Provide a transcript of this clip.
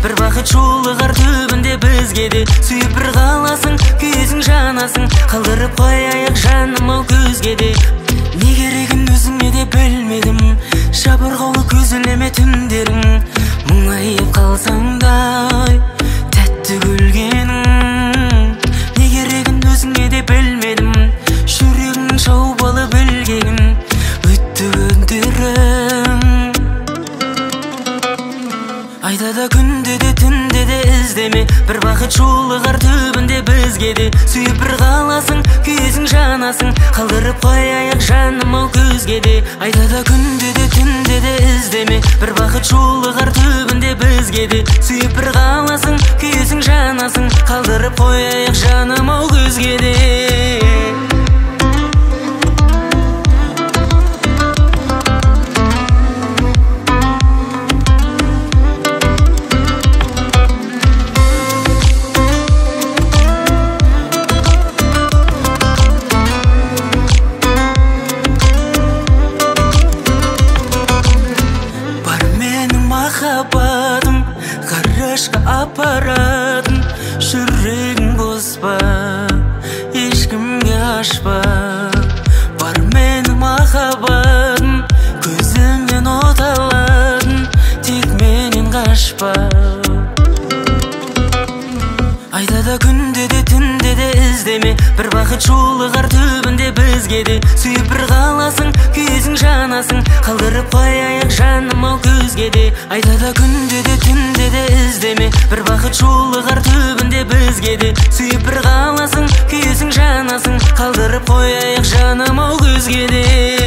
бір бақыт жолы қар түбінде бізге де. Сүйіп бір қаласың, күйесің жанасың, қалдырып қояйық жаным ау көзге де. Не керегін өзіңе де білмедім, жабырғаулы көзілеме түндерің, мұңайып қалсаң дай тәтті күлгенің. Не керегін өзіңе де білмедім, жүрегің шаубалы білгенің, өтті күндерің. Айда да күнде де түнде де іздеме, бір бақыт жолы қар түбінде бізге де. Сүйіп бір қаласың, күйесің жанасың, қалдырып қояйық жаным ау көзге де. Айда да күнде де түнде де іздеме, бір бақыт жолы қар түбінде бізге де. Сүйіп бір қаласың, күйесің жанасың, қалдырып қояйық жаным ау көзге де. Махаббатым ғарышқа апаратын, жүрегің бос па, ешкімге ашпа. Бар менің махаббатым, көзімнен от алатын, тек менен қашпа. Айда да күнде де түнде де іздеме, бір бақыт жолы қар түбінде бізге де. Сүйіп бір қаласың, күйесің жанасың, қалдырып қояйық жаным ау көзге де. Айда да күнде де түнде де іздеме, бір бақыт жолы қар түбінде бізге де. Сүйіп бір қаласың, күйесің жанасың, қалдырып қояйық жаным ау көзге де.